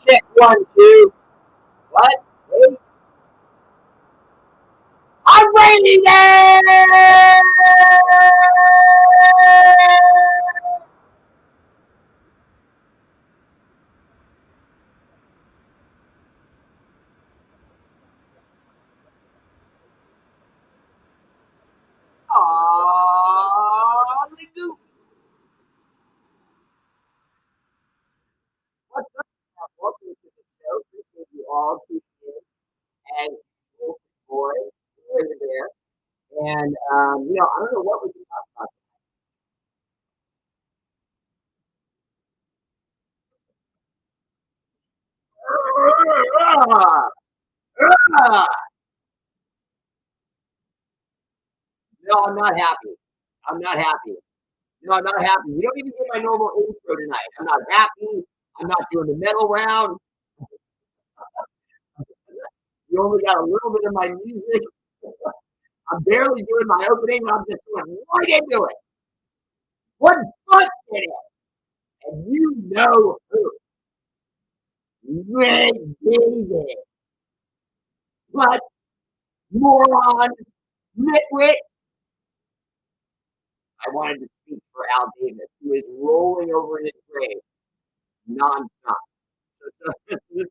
Check 1, 2. What? Wait. I'm waiting there! Hallelujah. What's up? Welcome to the show. Appreciate you all tuning in and boy, over there. And I don't know what we can talk about. Ah, ah. No, I'm not happy. I'm not happy. No, I'm not happy. You don't even get my normal intro tonight. I'm not happy. I'm not doing the middle round. You only got a little bit of my music. I'm barely doing my opening. I'm just going right into it. One foot in it. And you know who? Red David. What? Moron. Nitwit. I wanted to speak for Al Davis, who is rolling over in his grave nonstop. This is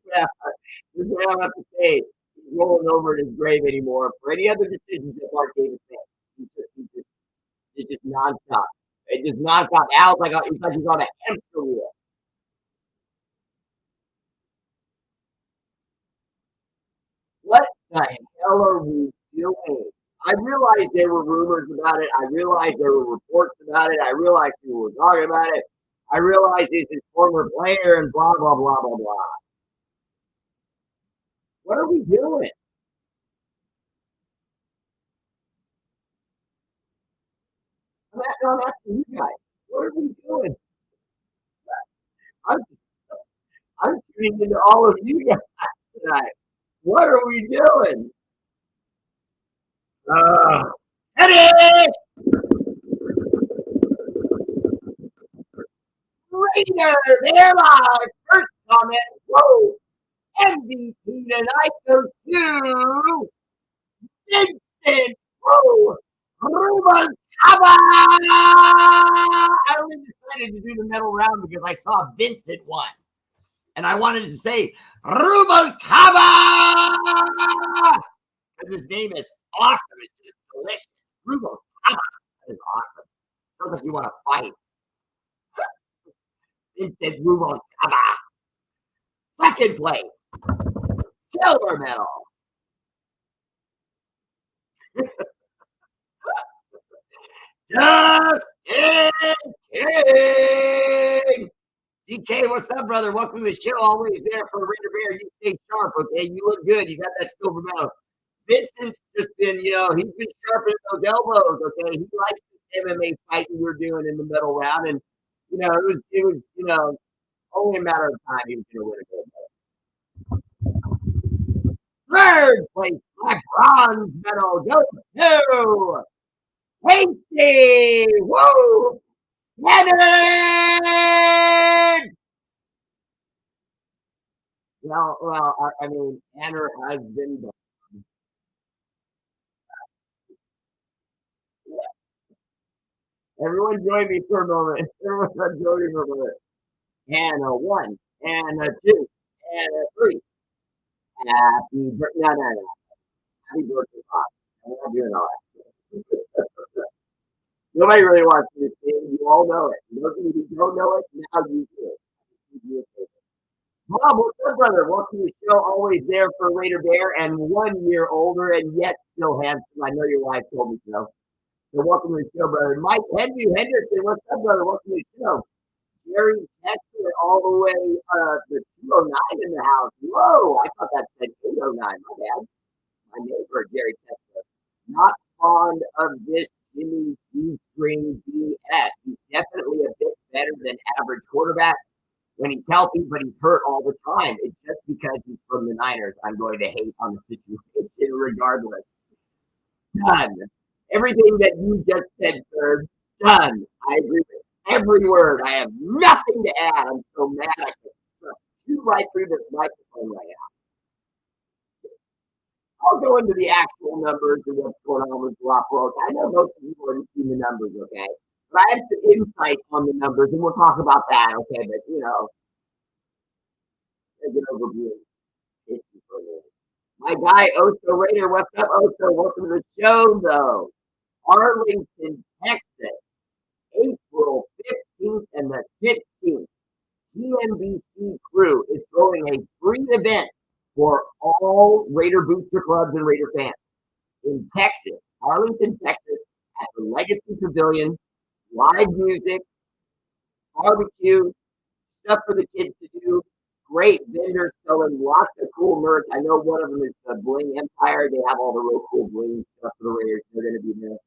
what I have to say. He's rolling over in his grave anymore for any other decisions that Mark Davis makes. It's just nonstop. It's just nonstop. Al's like he's on a hamster wheel. What the hell are we doing? I realized there were rumors about it. I realized there were reports about it. I realized people were talking about it. I realized he's his former player and blah blah blah blah blah. What are we doing? I'm asking you guys. What are we doing? I'm I'm tuning into all of you guys tonight. What are we doing? Uh, Eddie Raider, there live. First comment. Whoa. MVP tonight goes to Vincent. Whoa. Rubalcaba. I only decided to do the middle round because I saw Vincent won. And I wanted to say Rubalcaba because his name is awesome. It's just delicious. Rubalcaba. That is awesome. Sounds like you want to fight. Vincent Rubalcaba. Second place, silver medal. Justin King. DK, what's up, brother? Welcome to the show. Always there for Raider Bear. You stay sharp, okay? You look good. You got that silver medal. Vincent's just been, he's been sharpening those elbows, okay? He likes this MMA fighting we're doing in the middle round. And, it was only a matter of time he was going to win a gold medal. Third place, my bronze medal goes to Hasty. Whoa! Leonard! I mean, Tanner has been done. Everyone join me for a moment. Everyone join me for a moment. And a one, and a two, and a three. Happy birthday. No, no, no. Happy birthday, Pop. I'm not doing all that. Nobody really wants me to see it. You all know it. Those of you who don't know it, now you do. Bob, what's up, brother? Welcome to the show. Always there for Raider Bear and 1 year older and yet still handsome. I know your wife told me so. So welcome to the show, brother. Mike Henderson, what's up, brother? Welcome to the show. Jerry Kessler all the way to 209 in the house. Whoa, I thought that said 809. My bad. My neighbor, Jerry Kessler. Not fond of this Jimmy G-string BS. He's definitely a bit better than average quarterback when he's healthy, but he's hurt all the time. It's just because he's from the Niners. I'm going to hate on the situation regardless. Done. Everything that you just said, sir, done. I agree with every word. I have nothing to add. I'm so mad I could trust 2 shoot right through this microphone right now. I'll go into the actual numbers and what's going on with Rock World. I know most of you already seen the numbers, okay? But I have some insight on the numbers, and we'll talk about that, okay? But, take an overview. My guy, Oso Raider, what's up, Oso? Welcome to the show, though. Arlington, Texas, April 15th and the 16th. GMBC Crew is throwing a free event for all Raider booster clubs and Raider fans in Texas, Arlington, Texas, at the Legacy Pavilion. Live music, barbecue, stuff for the kids to do. Great vendors selling lots of cool merch. I know one of them is the Bling Empire. They have all the real cool bling stuff for the Raiders. They're going to be there.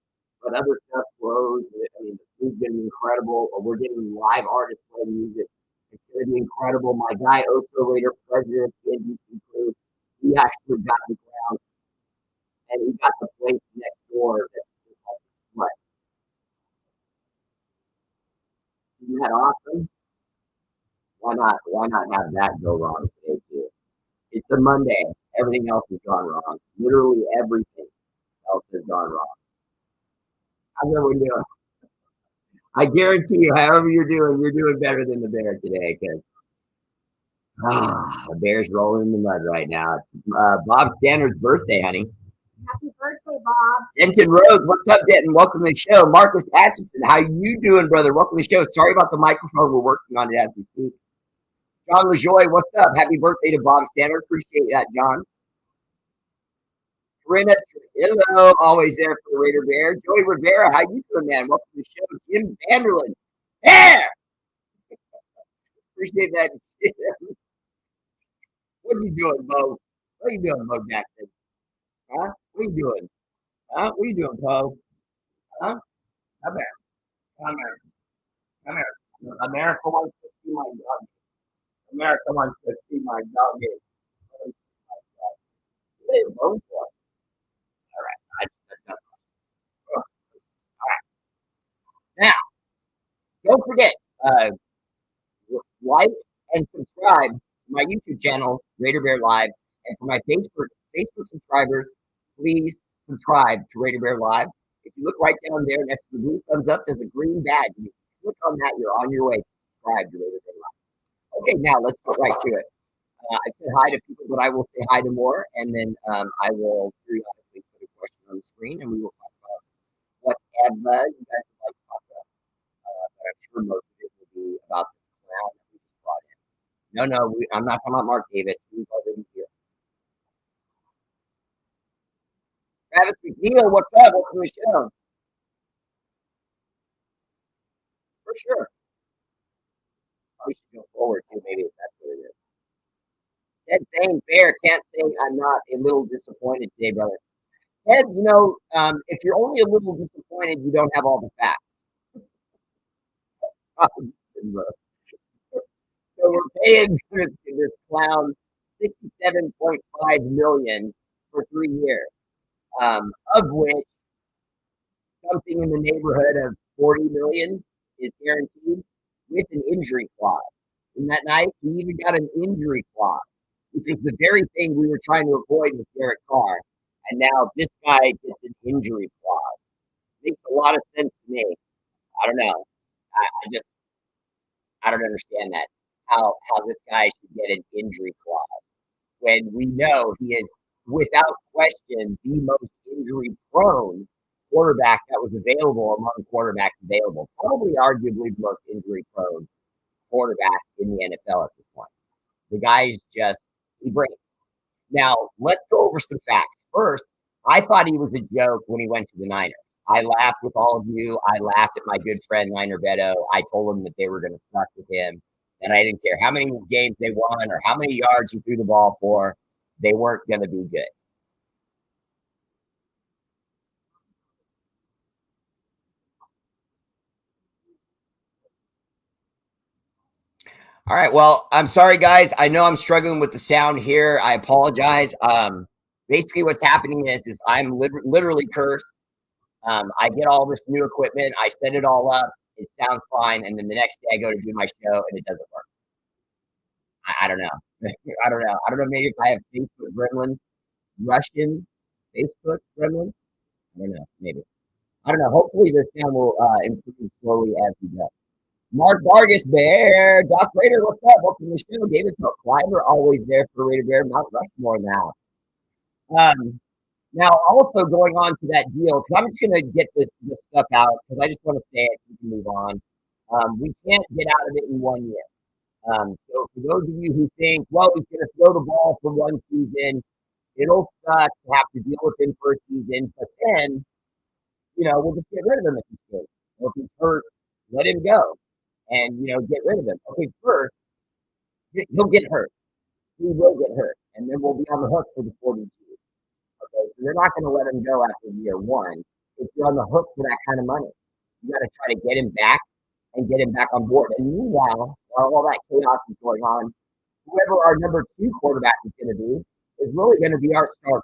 But other stuff, clothes. I mean, the food's going to be incredible. We're getting live artists playing music. It's going to be incredible. My guy, Oso Raider, president of the NBC Crew, he actually got the ground and he got the place next door. That's just like, what? Isn't that awesome? Why not? Why not have that go wrong today too? It's a Monday. Everything else has gone wrong. Literally everything else has gone wrong. How's everyone doing? I guarantee you, however you're doing better than the Bear today. Because the Bear's rolling in the mud right now. It's Bob Stannard's birthday, honey. Happy birthday, Bob. Denton Rhodes, what's up, Denton? Welcome to the show. Marcus Atchison, how you doing, brother? Welcome to the show. Sorry about the microphone. We're working on it as we speak. John LaJoy, what's up? Happy birthday to Bob Stannard. Appreciate that, John. Corinna, hello, always there for the Raider Bear. Joey Rivera, how you doing, man? Welcome to the show. Jim Vanderlyn, there. Appreciate that. What are you doing, Bo? What are you doing, Bo Jackson? Huh? What are you doing? Huh? What are you doing, Bo? Huh? Come here. Come here. Come here. America wants to see my dog. America wants to see my dog. All right. Now, don't forget, like and subscribe to my YouTube channel, Raider Bear Live, and for my Facebook subscribers, please subscribe to Raider Bear Live. If you look right down there next to the blue thumbs up, there's a green badge. If you click on that, you're on your way to subscribe to Raider Bear Live. Okay, now let's go right to it. I said hi to people, but I will say hi to more, and then I will periodically put a question on the screen, and we will talk about whatever you guys would like to talk about. But I'm sure most of it will be about this clown that we just brought in. No, I'm not talking about Mark Davis. He's already here. Travis McNeil, what's up? Welcome to the show. For sure. We should go forward too. Maybe if that's what it is. Ted saying Bear can't say I'm not a little disappointed today, brother. Ted, if you're only a little disappointed, you don't have all the facts. So we're paying this clown $67.5 million for 3 years, of which something in the neighborhood of $40 million is guaranteed with an injury clause. Isn't that nice? We even got an injury clause, which is the very thing we were trying to avoid with Derek Carr. And now this guy gets an injury clause. Makes a lot of sense to me. I don't know. I don't understand that. How this guy should get an injury clause when we know he is, without question, the most injury-prone quarterback that was available among quarterbacks available. Probably arguably the most injury-prone quarterback in the NFL at this point. The guy's just, he breaks. Now, let's go over some facts. First, I thought he was a joke when he went to the Niners. I laughed with all of you. I laughed at my good friend Niner Beto. I told him that they were going to suck with him, and I didn't care how many games they won or how many yards he threw the ball for. They weren't going to be good. All right. Well, I'm sorry, guys. I know I'm struggling with the sound here. I apologize. Basically, what's happening is I'm literally cursed. I get all this new equipment. I set it all up. It sounds fine. And then the next day I go to do my show and it doesn't work. I don't know. I don't know. I don't know. Maybe if I have Facebook gremlins, Russian Facebook gremlins. I don't know. Maybe. I don't know. Hopefully, this sound will improve slowly as we go. Mark Vargas, Bear, Doc Raider, what's up? Welcome to the show. David Cliver, always there for Raider Bear, Mount Rushmore now. Now, also going on to that deal, because I'm just going to get this stuff out, because I just want to say it so we can move on. We can't get out of it in 1 year. So for those of you who think, well, he's going to throw the ball for 1 season, it'll suck to have to deal with him for a season, but then, we'll just get rid of him if he's good. Or if he's hurt, let him go and, get rid of him. Okay, first, he'll get hurt. He will get hurt, and then we'll be on the hook for the 42. Okay, so they're not going to let him go after year 1 if you're on the hook for that kind of money. You got to try to get him back and get him back on board. And meanwhile, while all that chaos is going on, whoever our number 2 quarterback is going to be is really going to be our starter.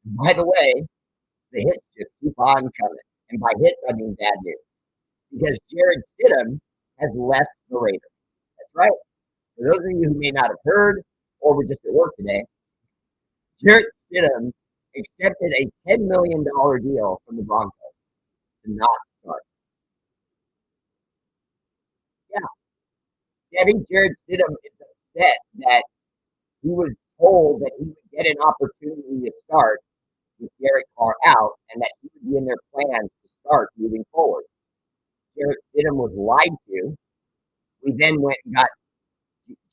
By the way, the hits just keep on coming. And by hits, I mean bad news. Because Jarrett Stidham has left the Raiders. That's right. For those of you who may not have heard or were just at work today, Jarrett Stidham accepted a $10 million deal from the Broncos to not start. Yeah, I think Jarrett Stidham is upset that he was told that he would get an opportunity to start with Derek Carr out and that he would be in their plans to start moving forward. Jarrett Stidham was lied to. We then went and got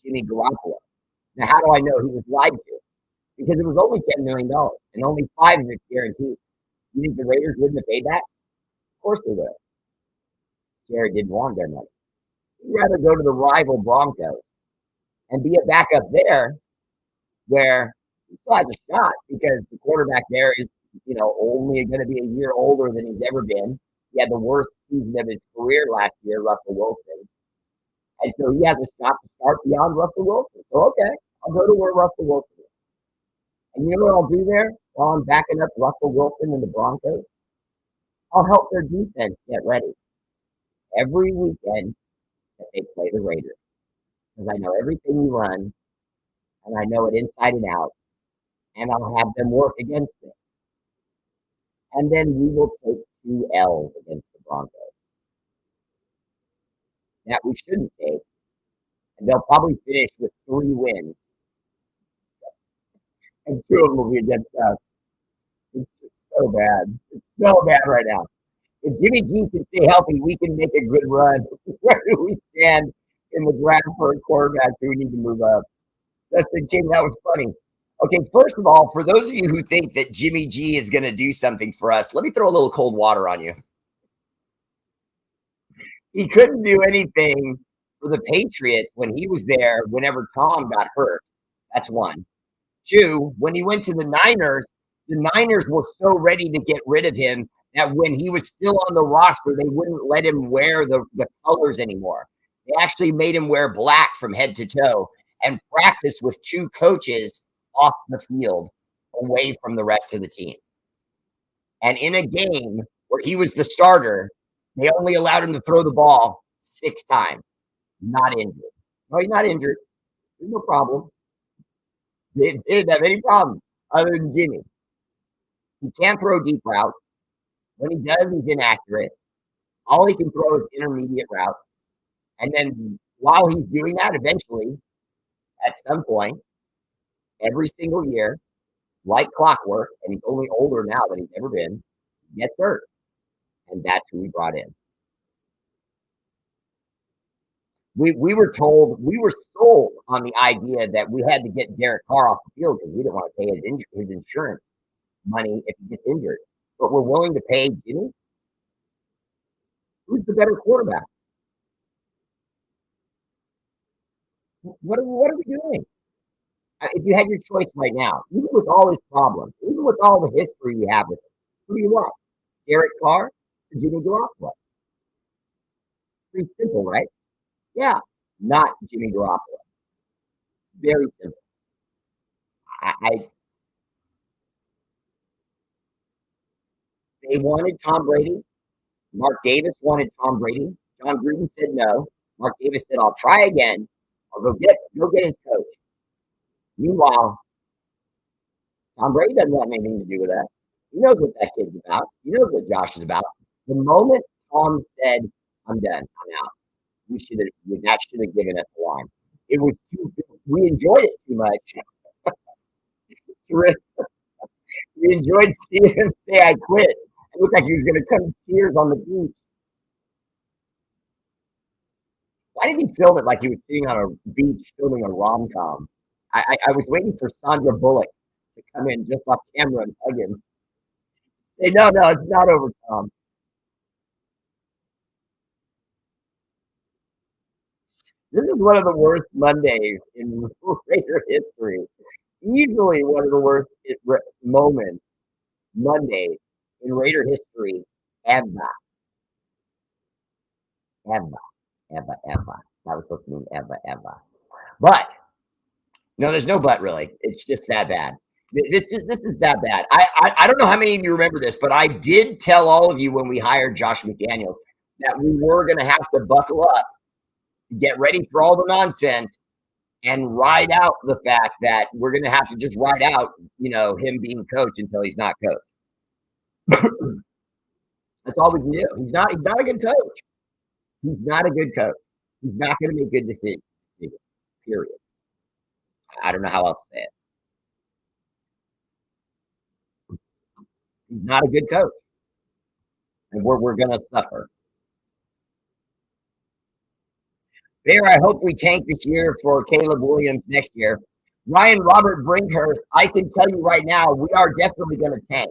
Jimmy Garoppolo. Now, how do I know he was lied to? Because it was only $10 million and only 5 of it's guaranteed. You think the Raiders wouldn't have paid that? Of course they would. Jared didn't want their money. He'd rather go to the rival Broncos and be a backup there where he still has a shot because the quarterback there is, only going to be a year older than he's ever been. He had the worst season of his career last year, Russell Wilson. And so he has a shot to start beyond Russell Wilson. So, okay, I'll go to where Russell Wilson is. And you know what I'll do there while I'm backing up Russell Wilson and the Broncos? I'll help their defense get ready every weekend that they play the Raiders. Because I know everything you run, and I know it inside and out, and I'll have them work against it. And then we will take 2 L's against the Broncos that we shouldn't take, and they'll probably finish with 3 wins. And 2 of them will be against us. It's just so bad. It's so bad right now. If Jimmy G can stay healthy, we can make a good run. Where do we stand in the draft for a quarterback? Do we need to move up? Dustin King, that was funny. Okay, first of all, for those of you who think that Jimmy G is going to do something for us, let me throw a little cold water on you. He couldn't do anything for the Patriots when he was there whenever Tom got hurt. That's 1. 2, when he went to the Niners were so ready to get rid of him that when he was still on the roster, they wouldn't let him wear the colors anymore. They actually made him wear black from head to toe and practice with 2 coaches off the field away from the rest of the team. And in a game where he was the starter, they only allowed him to throw the ball 6 times. Not injured. No, he's not injured. There's no problem. They didn't have any problem other than Jimmy. He can't throw deep routes. When he does, he's inaccurate. All he can throw is intermediate routes. And then while he's doing that, eventually, at some point, every single year, like clockwork, and he's only older now than he's ever been, he gets hurt. And that's who we brought in. We were sold on the idea that we had to get Derek Carr off the field because we didn't want to pay his insurance money if he gets injured. But we're willing to pay Jimmy? Who's the better quarterback? What are we doing? If you had your choice right now, even with all his problems, even with all the history we have with him, who do you want? Derek Carr or Jimmy Garoppolo? Pretty simple, right? Yeah, not Jimmy Garoppolo. Very simple. They wanted Tom Brady. Mark Davis wanted Tom Brady. John Gruden said no. Mark Davis said, I'll try again. I'll go get his coach. Meanwhile, Tom Brady doesn't have anything to do with that. He knows what that kid's about. He knows what Josh is about. The moment Tom said, "I'm done, I'm out," that should have given us alarm. It was we enjoyed it too much. We enjoyed seeing him say, "I quit." It looked like he was going to come to tears on the beach. Why did he film it like he was sitting on a beach filming a rom-com? I was waiting for Sandra Bullock to come in just off camera and hug him. Say, no, it's not over, Tom. This is one of the worst Mondays in Raider history. Easily one of the worst moments, Mondays in Raider history ever. Ever. That was supposed to mean ever. But, no, there's no but really. It's just that bad. This is that bad. I don't know how many of you remember this, but I did tell all of you when we hired Josh McDaniels that we were going to have to buckle up, get ready for all the nonsense, and ride out the fact that we're going to have to just ride out, him being coach until he's not coach. That's all we can do. He's not a good coach. He's not a good coach. He's not going to make good decisions. Period. I don't know how else to say it. He's not a good coach. And we're going to suffer. Bear, I hope we tank this year for Caleb Williams next year. Ryan Robert Brinkhurst, I can tell you right now, we are definitely going to tank.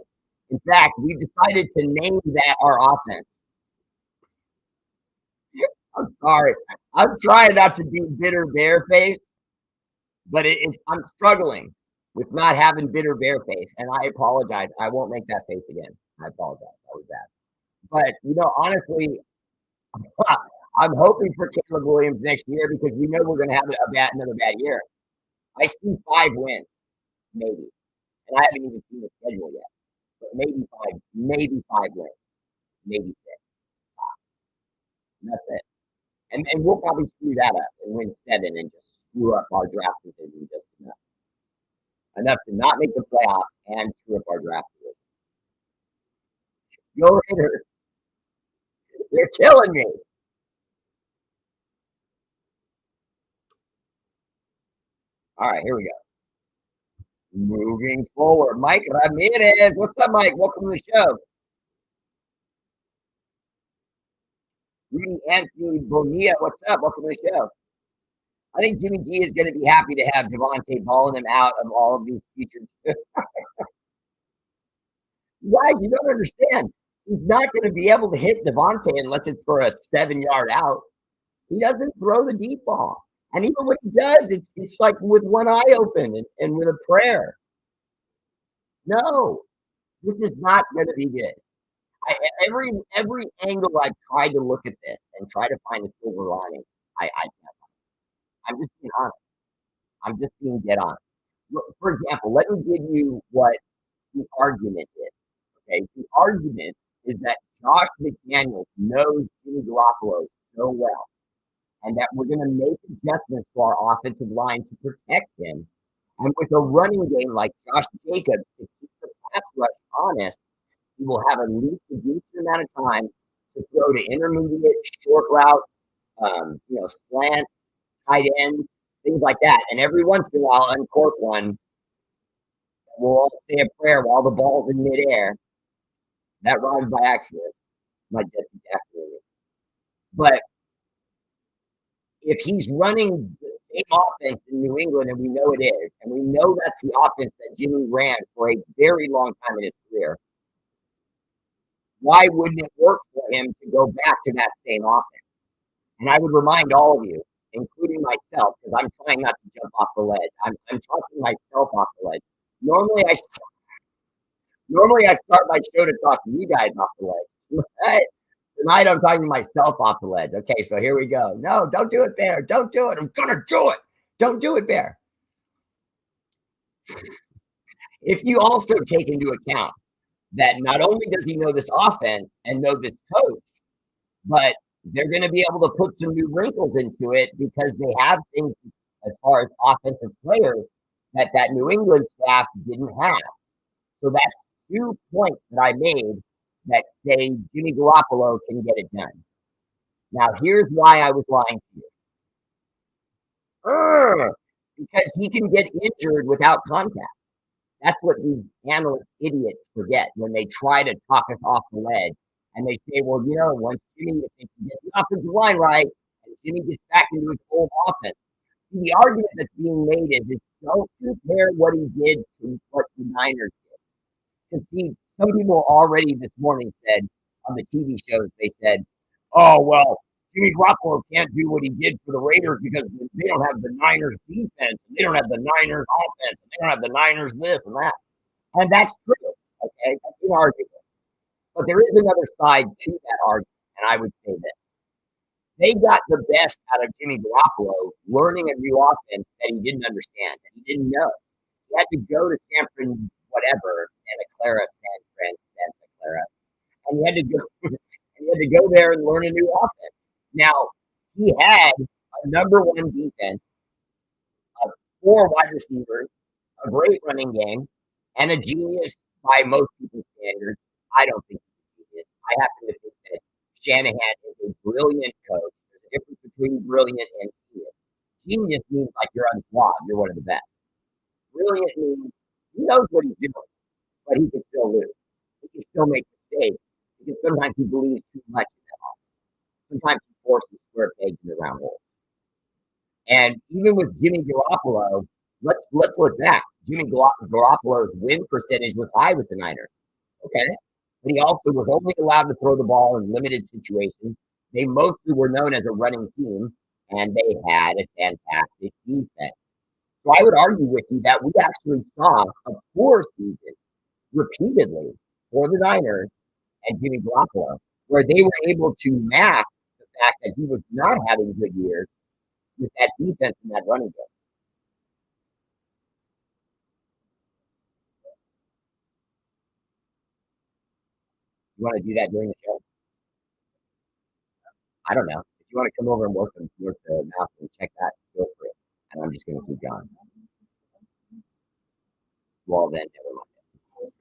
In fact, we decided to name that our offense. I'm sorry. I'm trying not to be bitter bear face, but I'm struggling with not having bitter bear face, and I apologize. I won't make that face again. I apologize. That was bad. But, honestly, I'm hoping for Caleb Williams next year because we know we're going to have another bad year. I see 5 wins, maybe. And I haven't even seen the schedule yet. But maybe 5 wins. Maybe 6. And that's it. And we'll probably screw that up and win 7 and just screw up our draft decision just enough. Enough to not make the playoffs and screw up our draft decision. Go Raiders. They're killing me. All right, here we go. Moving forward, Mike Ramirez. What's up, Mike? Welcome to the show. Rudy Anthony Bonilla. What's up? Welcome to the show. I think Jimmy G is going to be happy to have Devontae balling him out of all of these features. Guys, you don't understand. He's not going to be able to hit Devontae unless it's for a 7-yard out. He doesn't throw the deep ball. And even when he does, it's like with one eye open and with a prayer. No, this is not going to be good. Every angle I've tried to look at this and try to find a silver lining, I can't. I'm just being honest. I'm just being dead honest. For example, let me give you what the argument is. Okay, the argument is that Josh McDaniels knows Jimmy Garoppolo so well, and that we're going to make adjustments to our offensive line to protect him. And with a running game like Josh Jacobs to keep the pass rush honest, we will have at least a decent amount of time to throw to intermediate, short routes, slants, tight ends, things like that. And every once in a while, uncork one. We'll all say a prayer while the ball's in midair. That rhymes by accident. My Jesse Jackson. But if he's running the same offense in New England, and we know it is, and we know that's the offense that Jimmy ran for a very long time in his career, why wouldn't it work for him to go back to that same offense? And I would remind all of you, including myself, because I'm trying not to jump off the ledge. I'm talking myself off the ledge. Normally I start my show to talk to you guys off the ledge. Right? Tonight I'm talking to myself off the ledge. Okay, so here we go. No, don't do it, Bear. Don't do it. I'm gonna do it. Don't do it, Bear. If you also take into account that not only does he know this offense and know this coach, but they're going to be able to put some new wrinkles into it because they have things as far as offensive players that New England staff didn't have. So that's 2 points that I made that say Jimmy Garoppolo can get it done. Now, here's why I was lying to you. Because he can get injured without contact. That's what these analyst idiots forget when they try to talk us off the ledge. And they say, well, once Jimmy gets the offensive line right, and Jimmy gets back into his old offense. The argument that's being made is don't compare what he did to what the Niners did. Because see, some people already this morning said on the TV shows, they said, oh, well, Jimmy Garoppolo can't do what he did for the Raiders because they don't have the Niners defense, and they don't have the Niners offense, and they don't have the Niners this and that. And that's true, okay? That's an argument. But there is another side to that argument, and I would say this. They got the best out of Jimmy Garoppolo learning a new offense that he didn't understand, that he didn't know. He had to go to Santa Clara, and he had to go there and learn a new offense. Now, he had a number one defense, 4 wide receivers, a great running game, and a genius by most people's standards. I don't think he's a genius. I happen to think that Shanahan is a brilliant coach. There's a difference between brilliant and genius. Genius means like you're unflawed. You're one of the best. Brilliant means he knows what he's doing, but he can still lose. He can still make mistakes because sometimes he believes too much in that offense. Sometimes he forces square pegs in the round hole. And even with Jimmy Garoppolo, let's look back. Jimmy Garoppolo's win percentage was high with the Niners. Okay. But he also was only allowed to throw the ball in limited situations. They mostly were known as a running team, and they had a fantastic defense. So I would argue with you that we actually saw a poor season repeatedly for the Niners and Jimmy Garoppolo, where they were able to mask the fact that he was not having good years with that defense and that running game. You want to do that during the show? I don't know. If you want to come over and work the mouse and check that, go for it. And I'm just going to keep going. Well, then,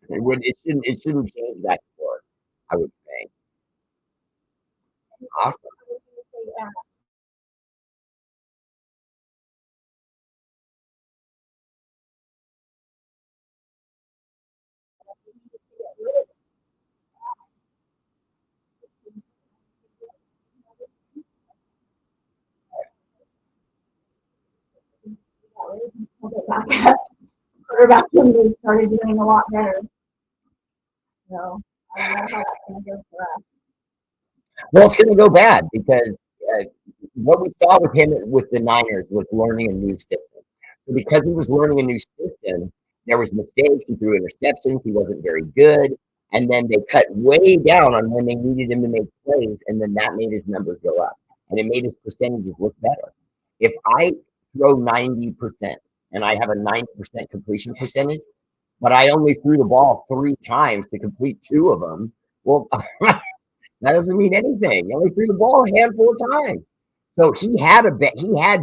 never mind. It shouldn't change back and forth, I would say. Awesome. Quarterback Kimberly started doing a lot better. So I don't know how that's going to go for us. Well, it's going to go bad because what we saw with him with the Niners was learning a new system. So because he was learning a new system, there was mistakes. He threw interceptions. He wasn't very good. And then they cut way down on when they needed him to make plays, and then that made his numbers go up. And it made his percentages look better. If I throw 90% and I have a 90% completion percentage, but I only threw the ball 3 times to complete 2 of them, well, that doesn't mean anything. He only threw the ball a handful of times. So he had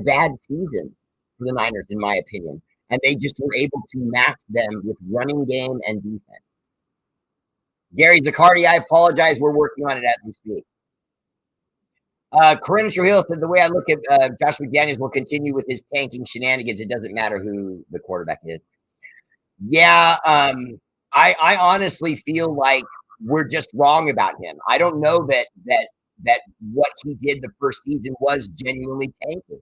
bad seasons for the Niners, in my opinion, and they just were able to mask them with running game and defense. Gary Zaccardi, I apologize. We're working on it as we speak. Corinne Trujillo said, the way I look at Josh McDaniels will continue with his tanking shenanigans. It doesn't matter who the quarterback is. Yeah, I honestly feel like we're just wrong about him. I don't know that what he did the first season was genuinely tanking.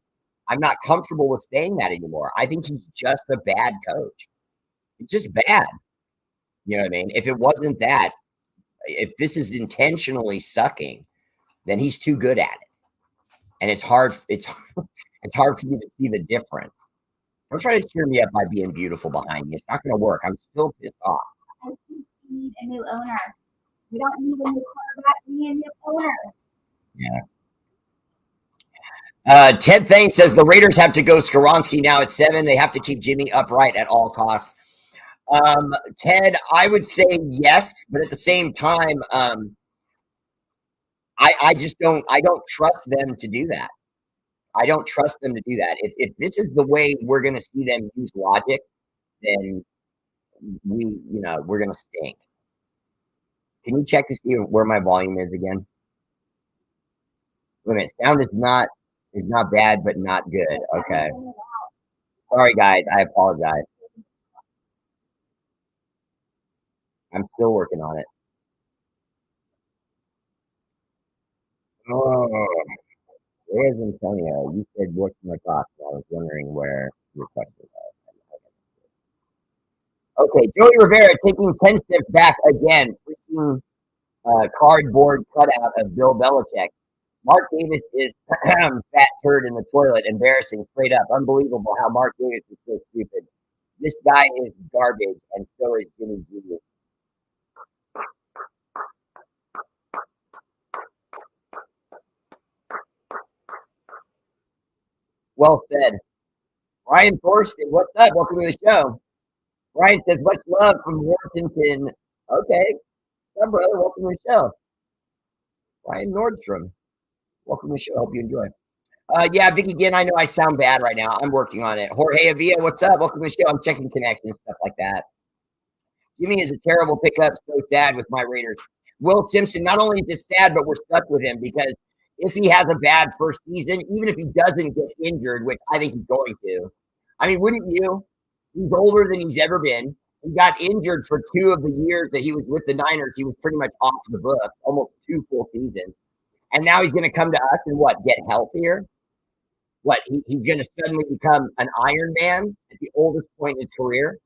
I'm not comfortable with saying that anymore. I think he's just a bad coach. It's just bad. You know what I mean? If it wasn't that, if this is intentionally sucking, then he's too good at it. And it's hard for me to see the difference. Don't try to cheer me up by being beautiful behind me. It's not going to work. I'm still pissed off. I think we need a new owner. We don't need a new quarterback. We need a new owner. Yeah. Ted Thane says the Raiders have to go Skoronski now at 7. They have to keep Jimmy upright at all costs. Ted, I would say yes, but at the same time, I just don't trust them to do that. I don't trust them to do that. If this is the way we're going to see them use logic, then we're going to stink. Can you check to see where my volume is again? Wait a minute. Sound is not bad, but not good. Okay. Sorry, guys. I apologize. I'm still working on it. Oh, where's Antonio? You said what's my thoughts? I was wondering where your question was. Okay, Joey Rivera taking 10 steps back again. Freaking cardboard cutout of Bill Belichick. Mark Davis is fat turd in the toilet. Embarrassing, straight up. Unbelievable how Mark Davis is so stupid. This guy is garbage, and so is Jimmy G. Well said. Ryan Thorsten, what's up? Welcome to the show. Ryan says, much love from Washington. Okay. What's up, brother? Welcome to the show. Ryan Nordstrom. Welcome to the show. Hope you enjoy. Yeah, Vicky, again, I know I sound bad right now. I'm working on it. Jorge Avila, what's up? Welcome to the show. I'm checking connections, stuff like that. Jimmy is a terrible pickup. So sad with my Raiders. Will Simpson, not only is it sad, but we're stuck with him because if he has a bad first season, even if he doesn't get injured, which I think he's going to, I mean, wouldn't you? He's older than he's ever been. He got injured for 2 of the years that he was with the Niners. He was pretty much off the book, almost 2 full seasons. And now he's going to come to us and get healthier? What, he's going to suddenly become an Iron Man at the oldest point in his career?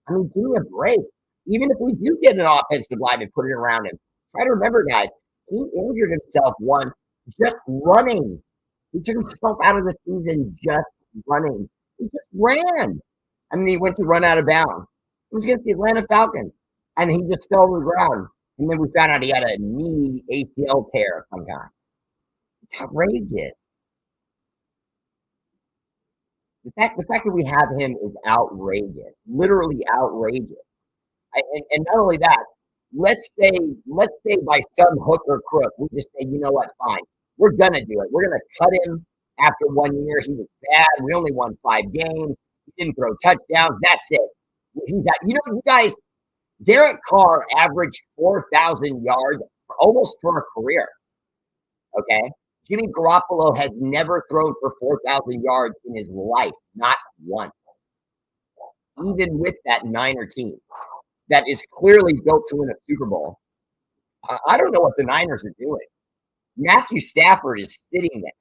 I mean, give me a break. Even if we do get an offensive line and put it around him, try to remember, guys, he injured himself once just running. He took himself out of the season just running. He just ran. I mean, he went to run out of bounds. He was against the Atlanta Falcons, and he just fell to the ground. And then we found out he had a knee ACL tear of some kind. It's outrageous. The fact that we have him is outrageous, literally outrageous. And not only that, let's say by some hook or crook, we just say, you know what, fine, we're gonna do it. We're gonna cut him after 1 year. He was bad. We only won 5 games. He didn't throw touchdowns. That's it. He's got, you guys, Derek Carr averaged 4,000 yards almost for a career. Okay. Jimmy Garoppolo has never thrown for 4,000 yards in his life, not once. Even with that Niner team that is clearly built to win a Super Bowl. I don't know what the Niners are doing. Matthew Stafford is sitting there.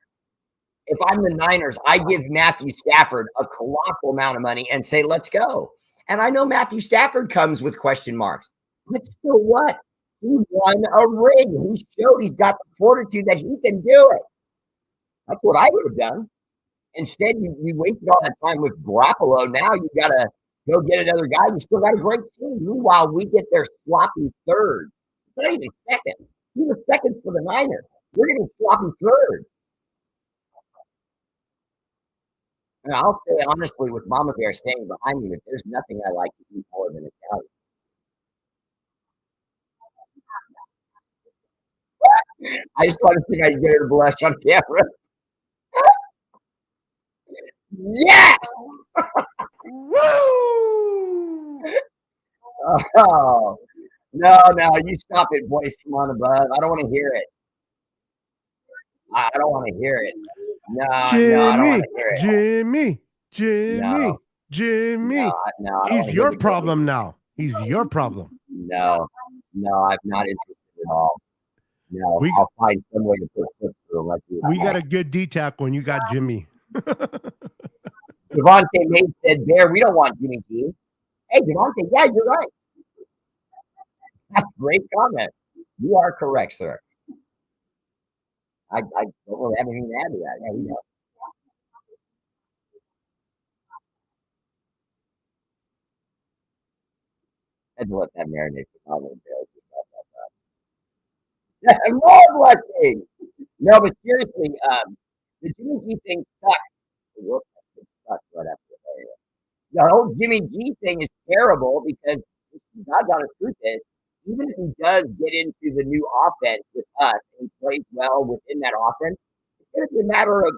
If I'm the Niners, I give Matthew Stafford a colossal amount of money and say, let's go. And I know Matthew Stafford comes with question marks. But so what? He won a ring. He showed he's got the fortitude that he can do it. That's what I would have done. Instead, you wasted all that time with Garoppolo. Now you got to go get another guy. You still got a great team. Meanwhile, we get their sloppy third. It's not even second. He was second for the Niners. We're getting sloppy third. And I'll say honestly, with Mama Bear staying behind me, that there's nothing I like to eat more than Italian. I just want to think I get her to blush on camera. Yes! Woo! Oh, no, you stop it, voice from on above. I don't want to hear it. I don't want to hear it. No, I don't want to hear it. Jimmy. No, He's your problem now. He's your problem. No, I'm not interested at all. No, I'll find some way to put foot through. Like we got a good DTAC when you got Jimmy. Devontae May said, Bear, we don't want Jimmy G. Hey, Devontae, yeah, you're right. That's a great comment. You are correct, sir. I don't really have anything to add to that. Yeah, you know. I had to let that marinate for comment. More blushing. No, but seriously, the Jimmy G thing sucks. Whoops, it sucks right after the whole Jimmy G thing is terrible because God's honest truth is, even if he does get into the new offense with us and plays well within that offense, it's going to be a matter of,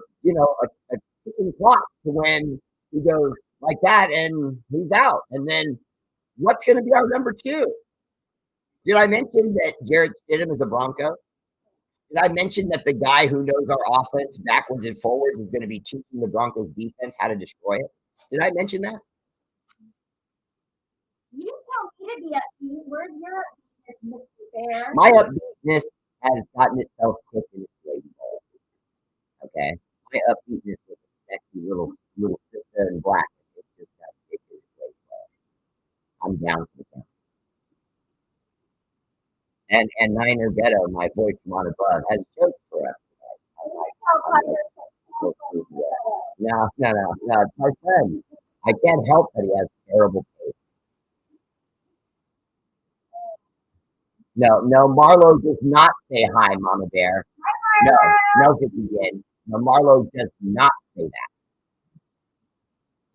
a ticking clock to when he goes like that and he's out. And then what's going to be our number two? Did I mention that Jarrett Stidham is a Bronco? Did I mention that the guy who knows our offense backwards and forwards is going to be teaching the Broncos defense how to destroy it? Did I mention that? You tell me to be upbeat. Where's your upbeatness, Mr. Bear? My upbeatness has gotten itself put in its lady bowl. Okay? My upbeatness with a sexy little sister in black. It's just got kicked in its lady bowl. I'm down for the count. And Niner Ghetto, my voice from on above, has jokes for us tonight. No, it's my friend. I can't help that he has terrible taste. No, Marlo does not say hi, Mama Bear. No, Vicky. No, Marlo does not say that.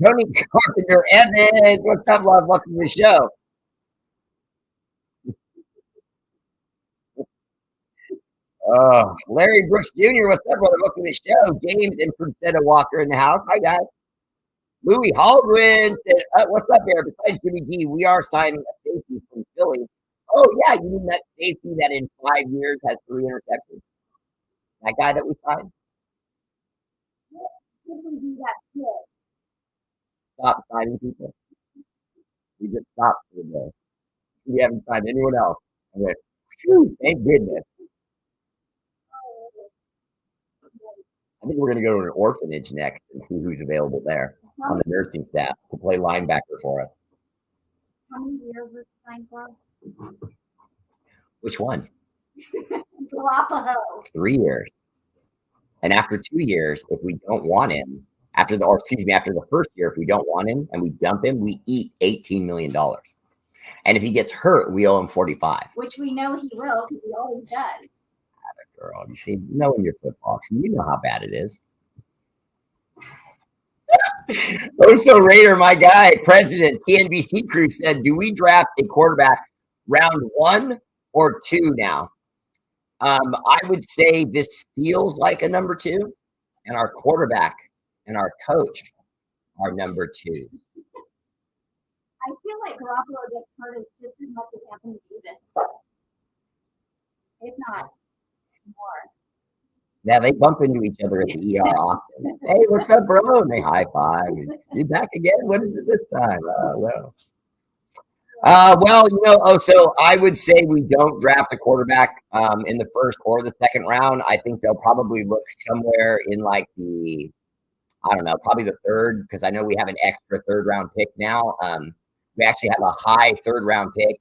Tony Carpenter Evans, what's up, love? Welcome to the show. Larry Brooks Jr., what's up, brother? Welcome to the show. James and Priscilla Walker in the house. Hi, guys. Louis Haldwin said, what's up, Bear? Besides Jimmy G, we are signing a safety from Philly. Oh, yeah, you mean that safety that in 5 years has 3 interceptions? That guy that we signed? Stop signing people. We just stopped for the day. We haven't signed anyone else. I went, phew, thank goodness. I think we're going to go to an orphanage next and see who's available there on the nursing staff to play linebacker for us. How many years was signed for? Which one? Galapagos. 3 years. And after 2 years, if we don't want him, after the first year, if we don't want him and we dump him, we eat $18 million. And if he gets hurt, we owe him 45. Which we know he will, because he always does. Girl, you see, knowing your football, so you know how bad it is. Oso Raider, my guy, president, TNBC crew said, do we draft a quarterback round 1 or 2 now? I would say this feels like a number 2, and our quarterback and our coach are number 2. I feel like Garoppolo gets hurt just as much as Anthony Davis. If not more. Yeah, they bump into each other at the ER often. Hey, what's up, bro? And they high five. You back again? What is it this time? So I would say we don't draft a quarterback in the first or the second round. I think they'll probably look somewhere in like probably the third, because I know we have an extra third-round pick now. We actually have a high third-round pick,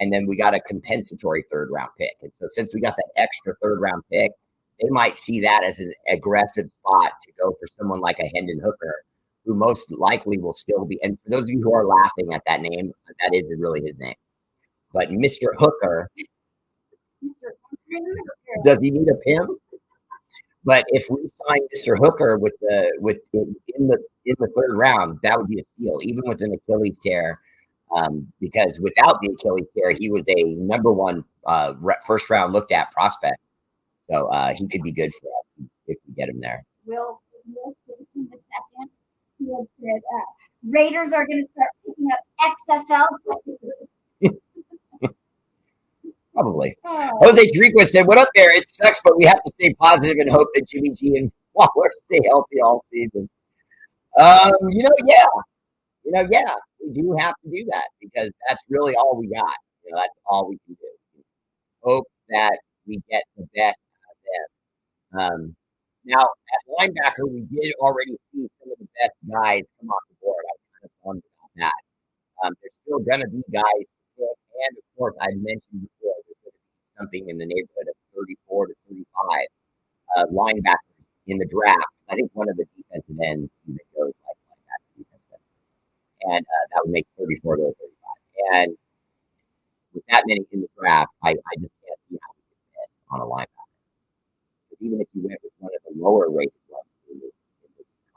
and then we got a compensatory third-round pick. And so since we got that extra third-round pick, they might see that as an aggressive spot to go for someone like a Hendon Hooker, who most likely will still be. And for those of you who are laughing at that name, that isn't really his name. But Mr. Hooker, does he need a pimp? But if we sign Mr. Hooker in the third round, that would be a steal, even with an Achilles tear. Because without the Achilles tear, he was a number 1 first round looked at prospect. So he could be good for us if we get him there. Will in the second, he had said Raiders are going to start picking up XFL players. Probably. Jose Drinkwitz said, what up there? It sucks, but we have to stay positive and hope that Jimmy G and Waller stay healthy all season. Yeah, we do have to do that because that's really all we got. That's all we can do. Hope that we get the best out of them. Now, at linebacker, we did already see some of the best guys come off the board. I was kind of bummed about that. There's still going to be guys, and of course, I mentioned before, there's going to be something in the neighborhood of 34 to 35 linebackers in the draft. I think one of the defensive ends even goes like that defensive, and that would make 34 to 35. And with that many in the draft, I just can't see how we can miss on a linebacker. Because even if you went with one of the lower rated ones in this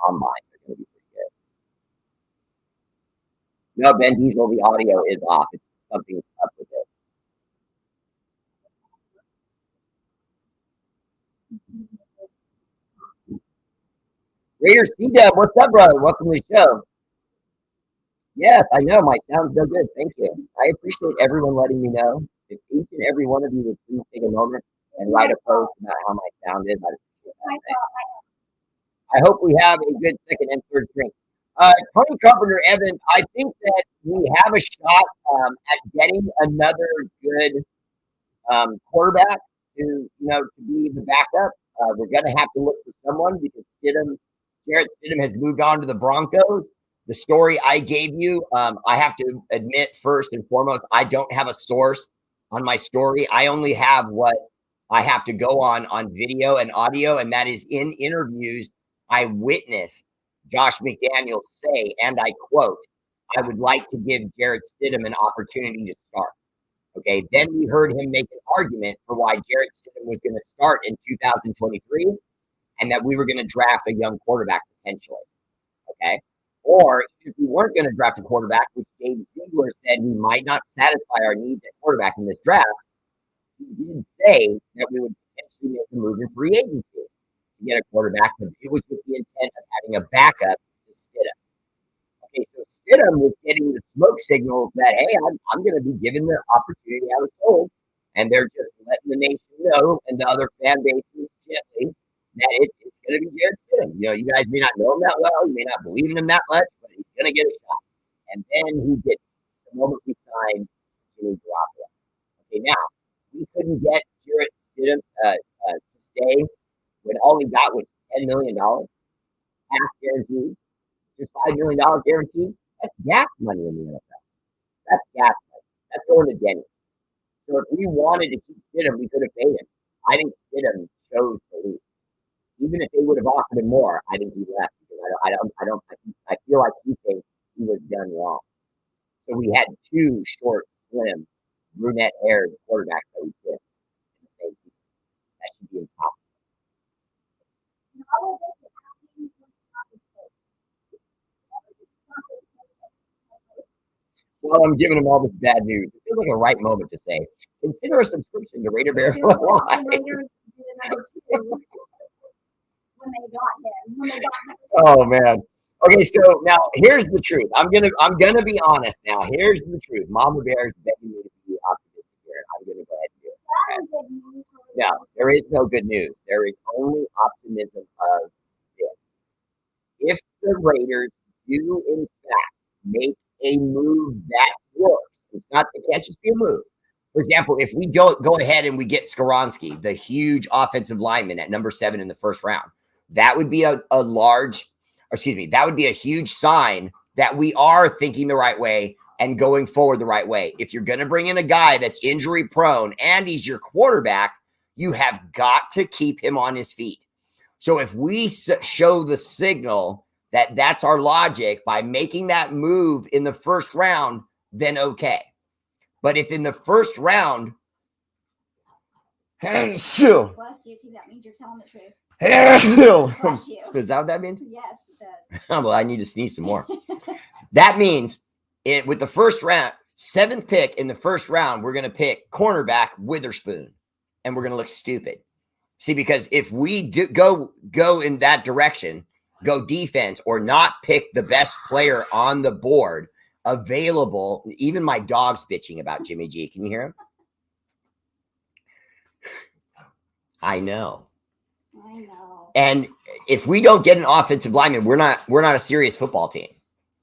combine, they're going to be pretty good. No, Ben Diesel, the audio is off. It's something's up with it. Raider C-Dub, what's up, brother? Welcome to the show. Yes, I know my sound's no good. Thank you. I appreciate everyone letting me know. If each and every one of you would please take a moment and write a post about how my sound is, I'd appreciate that. I hope we have a good second and third drink. Tony Carpenter, Evan, I think that we have a shot at getting another good quarterback to be the backup. We're going to have to look for someone because Jarrett Stidham has moved on to the Broncos. The story I gave you, I have to admit first and foremost, I don't have a source on my story. I only have what I have to go on video and audio, and that is in interviews I witnessed Josh McDaniels say, and I quote, "I would like to give Jarrett Stidham an opportunity to start." Okay, then we heard him make an argument for why Jarrett Stidham was going to start in 2023 and that we were going to draft a young quarterback potentially. Okay, or if we weren't going to draft a quarterback, which Dave Ziegler said we might not satisfy our needs at quarterback in this draft, he did say that we would potentially make a move in free agency to get a quarterback, but it was with the intent of having a backup to Stidham. Okay, so Stidham was getting the smoke signals that, hey, I'm going to be given the opportunity I was told, and they're just letting the nation know and the other fan bases gently that it's going to be Jarrett Stidham. You guys may not know him that well, you may not believe in him that much, but he's going to get a shot. And then he did the moment we signed Jimmy Garoppolo. Okay, now we couldn't get Jarrett Stidham to stay when all we got was $10 million, half guaranteed, just $5 million guaranteed. That's gas money in the NFL. That's gas money. That's going to Denny. So if we wanted to keep Stidham, we could have paid him. I think Stidham chose to leave. Even if they would have offered him more, I think he left because I feel like he thinks he was done wrong. So we had two short, slim, brunette-haired quarterbacks that we kissed in the same season. That should be impossible. Well, I'm giving him all this bad news. It feels like a right moment to say, consider a subscription to Raider Bear Live. Oh man. Okay, so now here's the truth. I'm gonna be honest now. Here's the truth. Mama Bear is begging me to be optimistic here. I'm gonna go ahead and do it. Okay? No, there is no good news. There is only optimism of this. If the Raiders do in fact make a move that works, it can't just be a move. For example, if we go ahead and we get Skoronski, the huge offensive lineman at number 7 in the first round, that would be that would be a huge sign that we are thinking the right way and going forward the right way. If you're going to bring in a guy that's injury prone and he's your quarterback, you have got to keep him on his feet. So if we show the signal that that's our logic by making that move in the first round, then okay. But if in the first round, bless you, see that means you're telling the truth. Bless you. Is that what that means? Yes, it does. Well, I need to sneeze some more. That means with the first round, 7th pick in the first round, we're going to pick cornerback Witherspoon, and we're going to look stupid. See, because if we do go in that direction, go defense or not pick the best player on the board available, even my dog's bitching about Jimmy G. Can you hear him? I know. And if we don't get an offensive lineman, we're not a serious football team.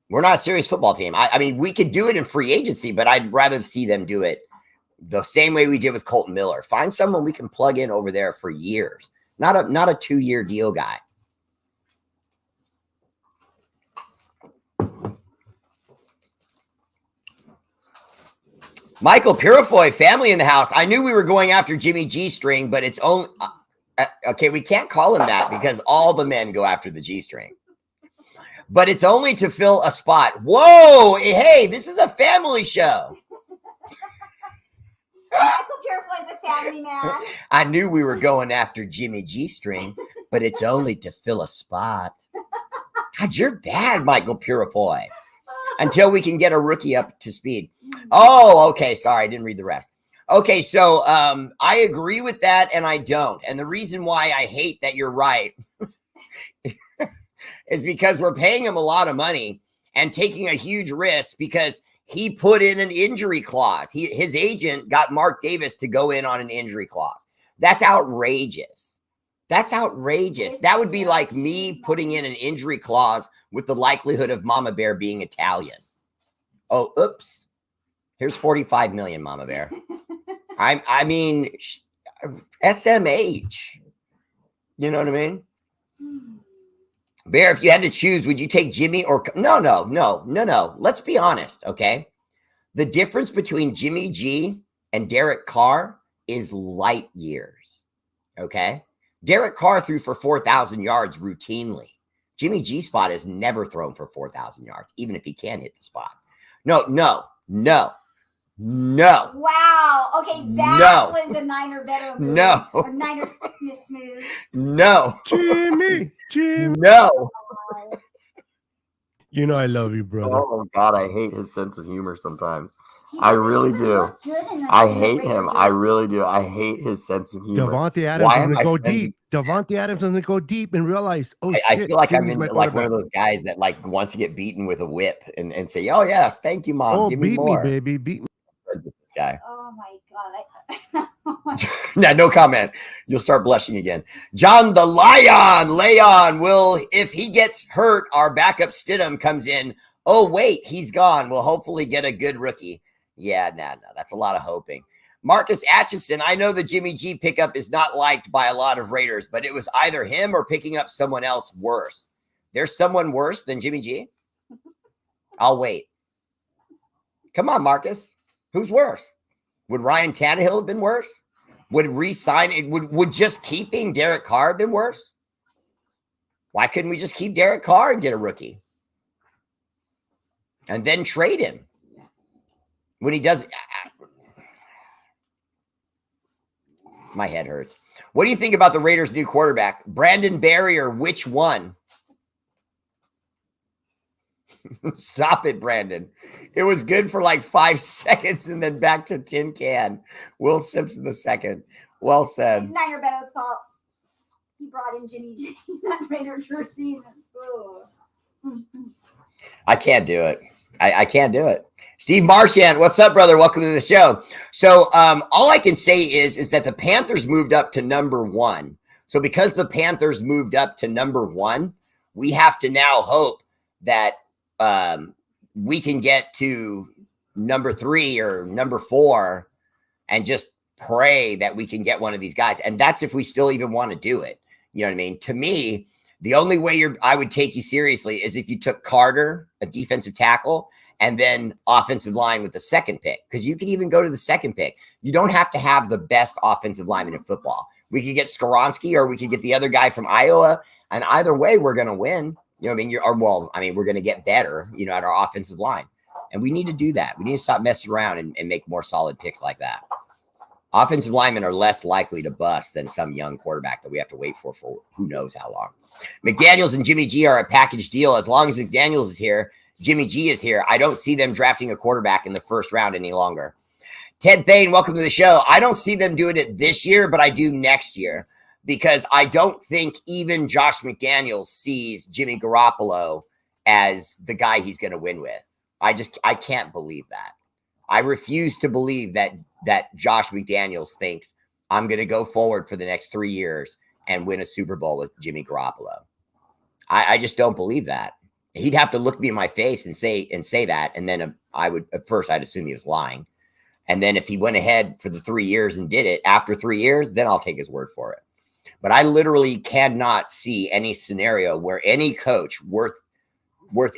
We're not a serious football team. I mean, we could do it in free agency, but I'd rather see them do it the same way we did with Colton Miller. Find someone we can plug in over there for years, not a 2-year deal guy. Michael Purifoy, family in the house. I knew we were going after Jimmy G-string, but it's only okay. We can't call him that because all the men go after the G-string. But it's only to fill a spot. Whoa! Hey, this is a family show. Michael Purifoy's a family man. I knew we were going after Jimmy G-string, but it's only to fill a spot. God, you're bad, Michael Purifoy. Until we can get a rookie up to speed. Oh, okay. Sorry, I didn't read the rest. Okay, so I agree with that, and I don't. And the reason why I hate that you're right is because we're paying him a lot of money and taking a huge risk because he put in an injury clause. His agent got Mark Davis to go in on an injury clause. That's outrageous. That's outrageous. That would be like me putting in an injury clause with the likelihood of Mama Bear being Italian. Oh, oops. Here's 45 million, Mama Bear. I mean, SMH. You know what I mean? Bear, if you had to choose, would you take Jimmy or no. Let's be honest, okay? The difference between Jimmy G and Derek Carr is light years, okay? Derek Carr threw for 4,000 yards routinely. Jimmy G spot has never thrown for 4,000 yards, even if he can hit the spot. No. Wow. Okay, that was a Niner better move. No. Or Niner sickness move. No. Jimmy. No. Wow. You know I love you, brother. Oh, God, I hate his sense of humor sometimes. He I doesn't really even do. look good in I in hate Raider him. I jersey. really do. I hate his sense of humor. Devontae Adams Why am doesn't I go spending- deep. Devontae Adams doesn't go deep and realize, oh, I shit, feel like Jimmy's I'm my in like one quarterback. of those guys that like wants to get beaten with a whip and say, "Oh yes, thank you, mom. Oh, Give me beat me, more." baby. Beat me. This guy. Oh my God. Yeah, no comment. You'll start blushing again. John the Leon will, if he gets hurt, our backup Stidham comes in. Oh wait, he's gone. We'll hopefully get a good rookie. Yeah, no, that's a lot of hoping. Marcus Atchison, I know the Jimmy G pickup is not liked by a lot of Raiders, but it was either him or picking up someone else worse. There's someone worse than Jimmy G? I'll wait. Come on, Marcus. Who's worse? Would Ryan Tannehill have been worse? Would re-sign? Would just keeping Derek Carr have been worse? Why couldn't we just keep Derek Carr and get a rookie? And then trade him? When he does... My head hurts. What do you think about the Raiders' new quarterback? Brandon Berry or which one? Stop it, Brandon. It was good for like 5 seconds and then back to tin can. Will Simpson II. Well said. It's Niner Beno's fault. He brought in Jimmy G, that Raider jersey. I can't do it. I can't do it. Steve Marchand, what's up, brother? Welcome to the show. So all I can say is that the Panthers moved up to number 1. So because the Panthers moved up to number 1, we have to now hope that we can get to number 3 or number 4 and just pray that we can get one of these guys. And that's if we still even want to do it. You know what I mean? To me, the only way I would take you seriously is if you took Carter, a defensive tackle, and then offensive line with the second pick, because you can even go to the second pick. You don't have to have the best offensive lineman in football. We could get Skoronski or we could get the other guy from Iowa. And either way, we're going to win. You know what I mean? We're going to get better, at our offensive line. And we need to do that. We need to stop messing around and make more solid picks like that. Offensive linemen are less likely to bust than some young quarterback that we have to wait for who knows how long. McDaniels and Jimmy G are a package deal. As long as McDaniels is here, Jimmy G is here. I don't see them drafting a quarterback in the first round any longer. Ted Thane, welcome to the show. I don't see them doing it this year, but I do next year because I don't think even Josh McDaniels sees Jimmy Garoppolo as the guy he's going to win with. I can't believe that. I refuse to believe that Josh McDaniels thinks I'm going to go forward for the next 3 years and win a Super Bowl with Jimmy Garoppolo. I just don't believe that. He'd have to look me in my face and say that. And then at first I'd assume he was lying. And then if he went ahead for the 3 years and did it after 3 years, then I'll take his word for it. But I literally cannot see any scenario where any coach worth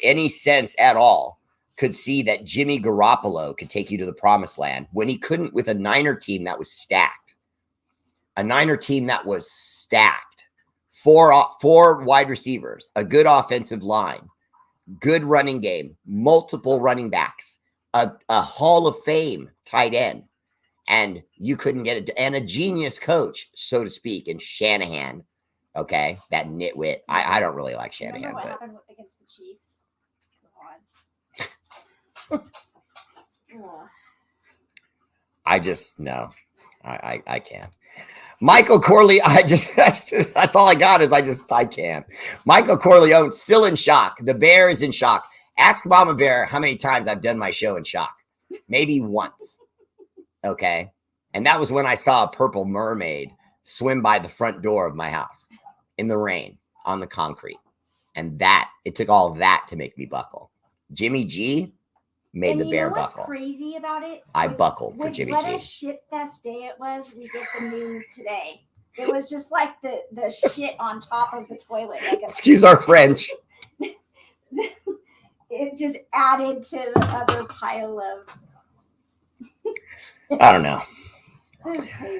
any sense at all could see that Jimmy Garoppolo could take you to the promised land when he couldn't with a Niner team that was stacked. A Niner team that was stacked. Four wide receivers, a good offensive line, good running game, multiple running backs, a Hall of Fame tight end, and you couldn't get it. And a genius coach, so to speak, in Shanahan. Okay, that nitwit. I don't really like Shanahan. Remember what but happened against the Chiefs? I just no, I can't. Michael Corleone, that's all I got is I can't. Michael Corleone still in shock. The bear is in shock. Ask Mama Bear how many times I've done my show in shock. Maybe once. Okay. And that was when I saw a purple mermaid swim by the front door of my house in the rain on the concrete. And it took all of that to make me buckle. Jimmy G made the bear buckle. What's crazy about it? I buckled for Jimmy G. What a shit-fest day it was. We get the news today. It was just like the shit on top of the toilet. Excuse our French. It just added to the other pile of... I don't know.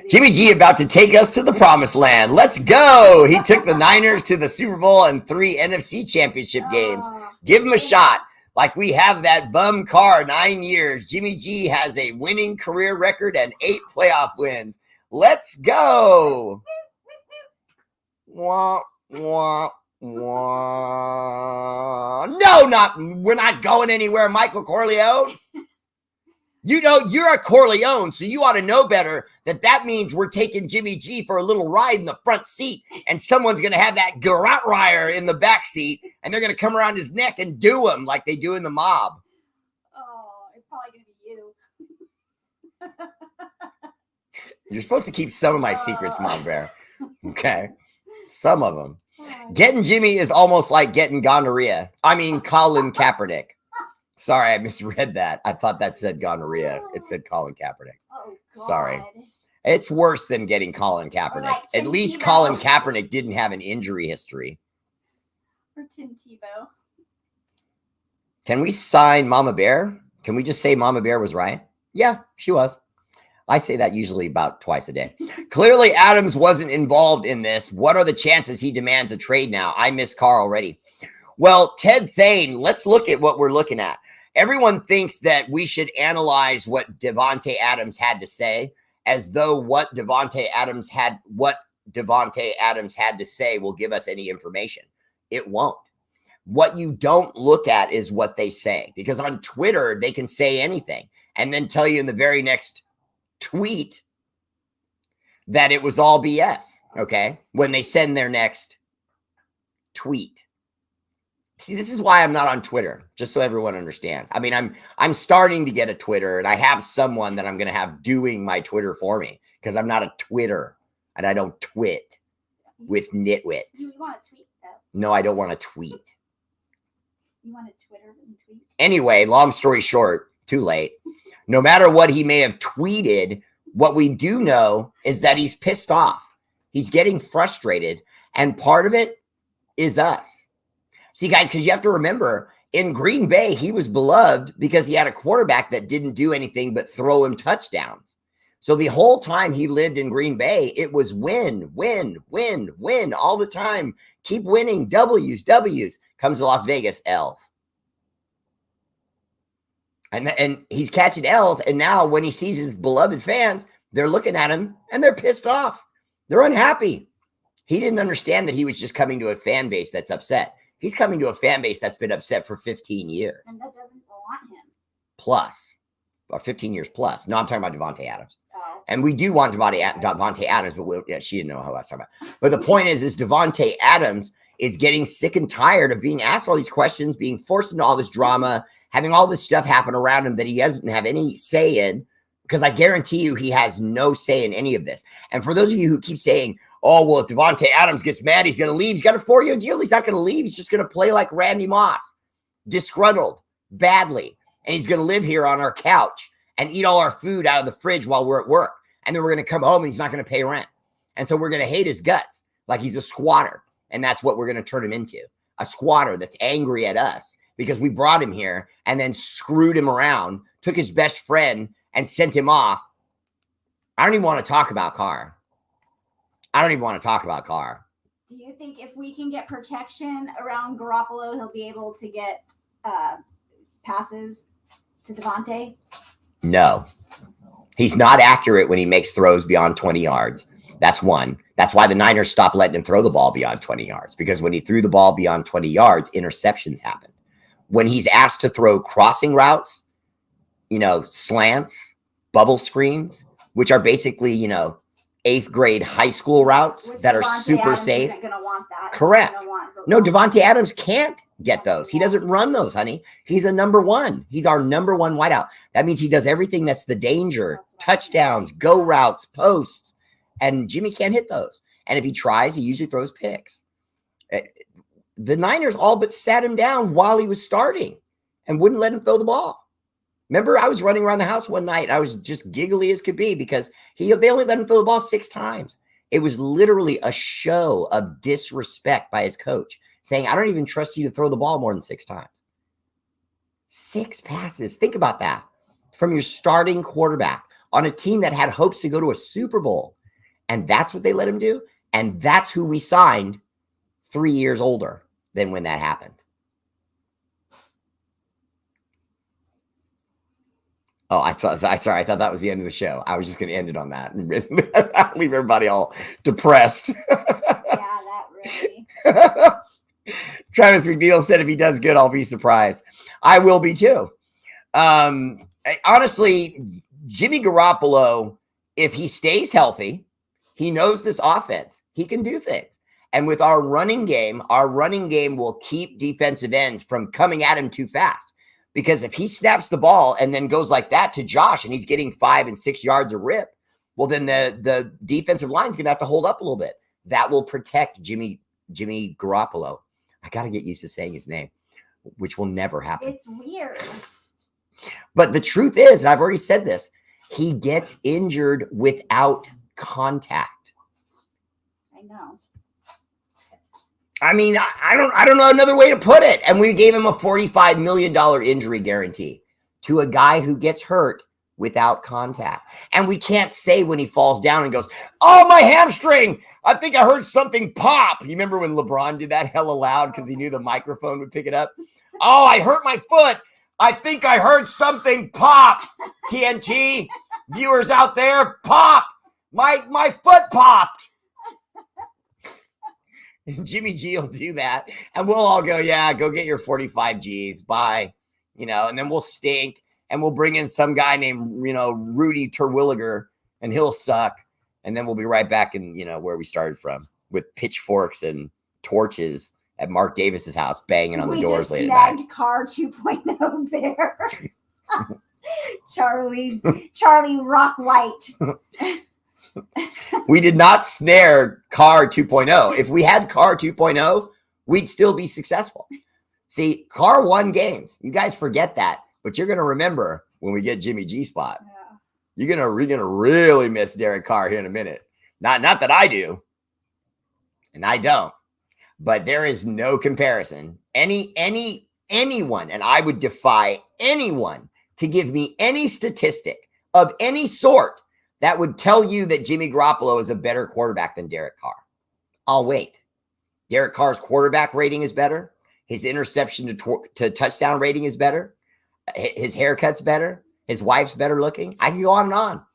Jimmy G about to take us to the promised land. Let's go. He took the Niners to the Super Bowl and 3 NFC championship games. Give him a shot. Like we have that bum car 9 years. Jimmy G has a winning career record and 8 playoff wins. Let's go. Wah, wah, wah. No, we're not going anywhere, Michael Corleone. You know, you're a Corleone, so you ought to know better that means we're taking Jimmy G for a little ride in the front seat, and someone's going to have that garrote wire in the back seat, and they're going to come around his neck and do him like they do in the mob. Oh, it's probably going to be you. You're supposed to keep some of my secrets, Mom Bear. Okay? Some of them. Getting Jimmy is almost like getting gonorrhea. I mean, Colin Kaepernick. Sorry, I misread that. I thought that said gonorrhea. It said Colin Kaepernick. Oh, God. Sorry. It's worse than getting Colin Kaepernick. Like At least Tebow. Colin Kaepernick didn't have an injury history. Or Tim Tebow. Can we sign Mama Bear? Can we just say Mama Bear was right? Yeah, she was. I say that usually about twice a day. Clearly, Adams wasn't involved in this. What are the chances he demands a trade now? I miss Carr already. Well, Ted Thane, let's look at what we're looking at. Everyone thinks that we should analyze what Davante Adams had to say as though what Davante Adams had to say will give us any information. It won't. What you don't look at is what they say, because on Twitter, they can say anything and then tell you in the very next tweet that it was all BS. Okay. When they send their next tweet. See, this is why I'm not on Twitter, just so everyone understands. I mean, I'm starting to get a Twitter, and I have someone that I'm going to have doing my Twitter for me because I'm not a Twitter, and I don't twit with nitwits. You want to tweet, though? No, I don't want to tweet. You want to Twitter and tweet? Anyway, long story short, too late. No matter what he may have tweeted, what we do know is that he's pissed off. He's getting frustrated, and part of it is us. See, guys, because you have to remember, in Green Bay, he was beloved because he had a quarterback that didn't do anything but throw him touchdowns. So the whole time he lived in Green Bay, it was win, win, win, win all the time. Keep winning, W's. Comes to Las Vegas, L's. And he's catching L's, and now when he sees his beloved fans, they're looking at him, and they're pissed off. They're unhappy. He didn't understand that he was just coming to a fan base that's upset. He's coming to a fan base that's been upset for 15 years. And that doesn't want him. Plus, or 15 years plus. No, I'm talking about Davante Adams. Oh. And we do want Davante Adams, but she didn't know who I was talking about. But the point is Davante Adams is getting sick and tired of being asked all these questions, being forced into all this drama, having all this stuff happen around him that he doesn't have any say in, because I guarantee you he has no say in any of this. And for those of you who keep saying, oh, well, if Davante Adams gets mad, he's going to leave. He's got a 4-year deal. He's not going to leave. He's just going to play like Randy Moss, disgruntled, badly. And he's going to live here on our couch and eat all our food out of the fridge while we're at work. And then we're going to come home and he's not going to pay rent. And so we're going to hate his guts like he's a squatter. And that's what we're going to turn him into, a squatter that's angry at us because we brought him here and then screwed him around, took his best friend and sent him off. I don't even want to talk about Carr. I don't even want to talk about Carr. Do you think if we can get protection around Garoppolo, he'll be able to get passes to Davante? No. He's not accurate when he makes throws beyond 20 yards. That's one. That's why the Niners stopped letting him throw the ball beyond 20 yards, because when he threw the ball beyond 20 yards, interceptions happened. When he's asked to throw crossing routes, slants, bubble screens, which are basically, 8th grade high school routes Which that are Devontae super Adams safe. Isn't gonna want that. Correct. He's gonna want No, Devontae Adams can't get those. He doesn't run those, honey. He's a number one. He's our number one wideout. That means he does everything that's the danger, touchdowns, go routes, posts, and Jimmy can't hit those. And if he tries, he usually throws picks. The Niners all but sat him down while he was starting and wouldn't let him throw the ball. Remember, I was running around the house one night. I was just giggly as could be because they only let him throw the ball 6 times. It was literally a show of disrespect by his coach, saying, I don't even trust you to throw the ball more than 6 times. 6 passes. Think about that. From your starting quarterback on a team that had hopes to go to a Super Bowl. And that's what they let him do. And that's who we signed 3 years older than when that happened. Oh, I thought that was the end of the show. I was just going to end it on that and leave everybody all depressed. Yeah, that really. Travis McNeil said if he does good, I'll be surprised. I will be too. Honestly, Jimmy Garoppolo, if he stays healthy, he knows this offense. He can do things. And with our running game will keep defensive ends from coming at him too fast. Because if he snaps the ball and then goes like that to Josh and he's getting 5 and 6 yards a rip, well, then the defensive line's going to have to hold up a little bit. That will protect Jimmy Garoppolo. I got to get used to saying his name, which will never happen. It's weird. But the truth is, and I've already said this, he gets injured without contact. I know. I mean, I don't know another way to put it. And we gave him a $45 million injury guarantee to a guy who gets hurt without contact. And we can't say when he falls down and goes, oh, my hamstring. I think I heard something pop. You remember when LeBron did that hella loud because he knew the microphone would pick it up? Oh, I hurt my foot. I think I heard something pop. TNT viewers out there, pop. My foot popped. And Jimmy G will do that. And we'll all go, yeah, go get your 45 Gs. Bye. And then we'll stink. And we'll bring in some guy named, Rudy Terwilliger, and he'll suck. And then we'll be right back in, where we started from with pitchforks and torches at Mark Davis's house, banging on the doors late at night. We just snagged Car 2.0 there. Charlie Rock White. We did not snare Car 2.0. If we had Car 2.0, we'd still be successful. See, Car won games. You guys forget that, but you're going to remember when we get Jimmy G spot. Yeah. You're gonna really miss Derek Carr here in a minute. Not that I do, and I don't, but there is no comparison. Anyone, and I would defy anyone to give me any statistic of any sort that would tell you that Jimmy Garoppolo is a better quarterback than Derek Carr. I'll wait. Derek Carr's quarterback rating is better. His interception to touchdown rating is better. His haircut's better. His wife's better looking. I can go on and on.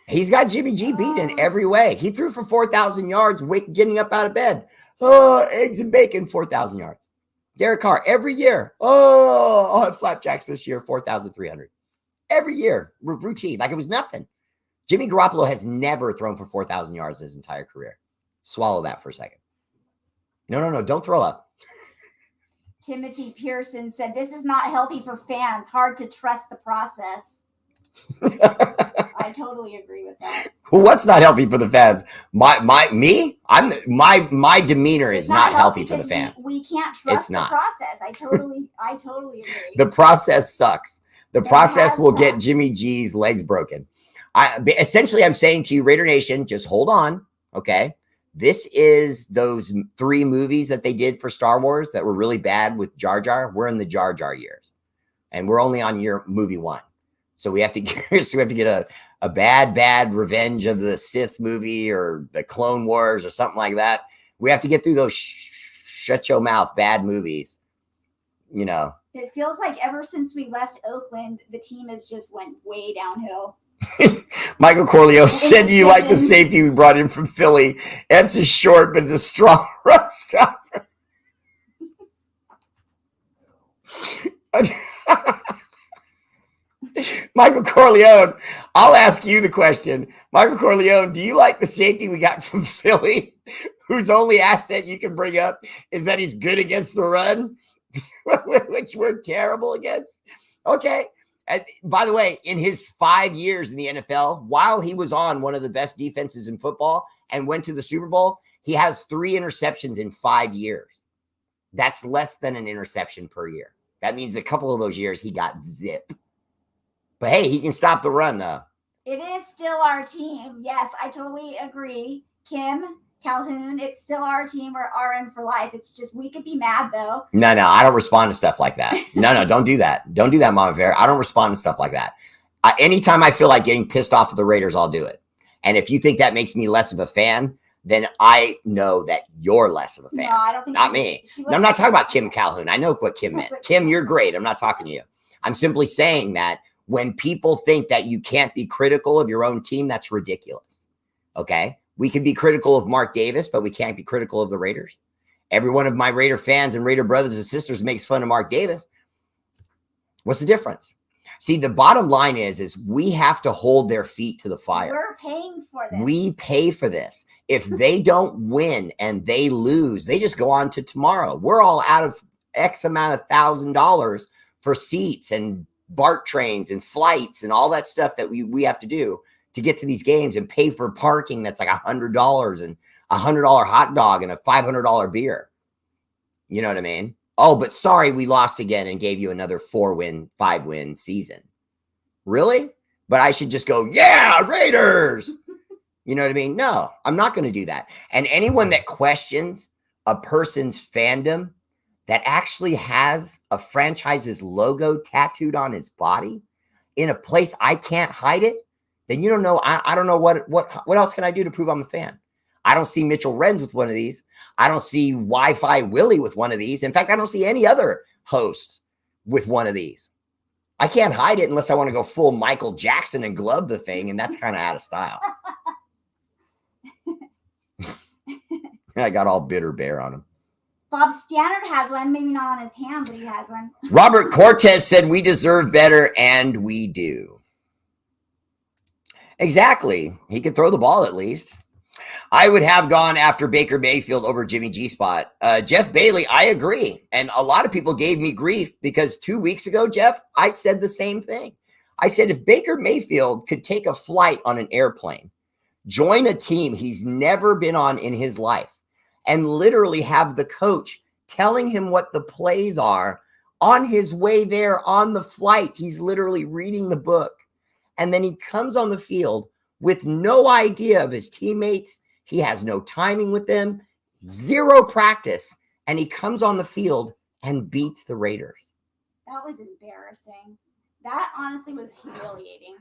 He's got Jimmy G beat in every way. He threw for 4,000 yards, getting up out of bed. Oh, eggs and bacon, 4,000 yards. Derek Carr, every year. Oh, I'll have flapjacks this year, 4,300. Every year, routine, like it was nothing. Jimmy Garoppolo has never thrown for 4,000 yards his entire career. Swallow that for a second. No, don't throw up. Timothy Pearson said, this is not healthy for fans. Hard to trust the process. I totally agree with that. Well, what's not healthy for the fans? My demeanor is not healthy for the fans. We can't trust the process. I totally agree. The process sucks. The process will get Jimmy G's legs broken. Essentially, I'm saying to you, Raider Nation, just hold on, okay? This is those 3 movies that they did for Star Wars that were really bad with Jar Jar. We're in the Jar Jar years, and we're only on movie 1. So we have to get a bad Revenge of the Sith movie or the Clone Wars or something like that. We have to get through those shut your mouth bad movies, It feels like ever since we left Oakland, the team has just went way downhill. Michael Corleo said, do you like the safety we brought in from Philly? Epps is short, but it's a strong run stopper. Michael Corleone, I'll ask you the question. Michael Corleone, do you like the safety we got from Philly, whose only asset you can bring up is that he's good against the run, which we're terrible against? Okay. And by the way, in his 5 years in the NFL, while he was on one of the best defenses in football and went to the Super Bowl, he has 3 interceptions in 5 years. That's less than an interception per year. That means a couple of those years he got zip. But hey, he can stop the run, though. It is still our team. Yes, I totally agree. Kim Calhoun, it's still our team. We're RN for life. It's just we could be mad though. No, I don't respond to stuff like that. No, don't do that. Don't do that, Mama Bear. I don't respond to stuff like that. Anytime I feel like getting pissed off at the Raiders, I'll do it. And if you think that makes me less of a fan, then I know that you're less of a fan. No, I don't think Not me. No, I'm not talking about Kim Calhoun. I know what Kim meant. Kim, you're great. I'm not talking to you. I'm simply saying that when people think that you can't be critical of your own team, that's ridiculous. Okay? We can be critical of Mark Davis, but we can't be critical of the Raiders. Every one of my Raider fans and Raider brothers and sisters makes fun of Mark Davis. What's the difference? See, the bottom line is we have to hold their feet to the fire. We're paying for this. We pay for this. If they don't win and they lose, they just go on to tomorrow. We're all out of X amount of $1,000 for seats and BART trains and flights and all that stuff that we have to do to get to these games and pay for parking that's like $100 and $100 hot dog and a $500 beer. You know what I mean? Oh, but sorry, we lost again and gave you another 4-win, 5-win season. Really? But I should just go, yeah, Raiders. You know what I mean? No, I'm not going to do that. And anyone that questions a person's fandom that actually has a franchise's logo tattooed on his body in a place I can't hide it, then you don't know. I don't know what else can I do to prove I'm a fan. I don't see Mitchell Renz with one of these. I don't see Wi-Fi Willie with one of these. In fact, I don't see any other host with one of these. I can't hide it unless I want to go full Michael Jackson and glove the thing, and that's kind of out of style. I got all bitter bear on him. Bob Stannard has one, maybe not on his hand, but he has one. Robert Cortez said we deserve better, and we do. Exactly. He could throw the ball at least. I would have gone after Baker Mayfield over Jimmy G Spot. Jeff Bailey, I agree. And a lot of people gave me grief because 2 weeks ago, Jeff, I said the same thing. I said, if Baker Mayfield could take a flight on an airplane, join a team he's never been on in his life, and literally have the coach telling him what the plays are on his way there on the flight. He's literally reading the book. And then he comes on the field with no idea of his teammates. He has no timing with them, zero practice. And he comes on the field and beats the Raiders. That was embarrassing. That honestly was humiliating.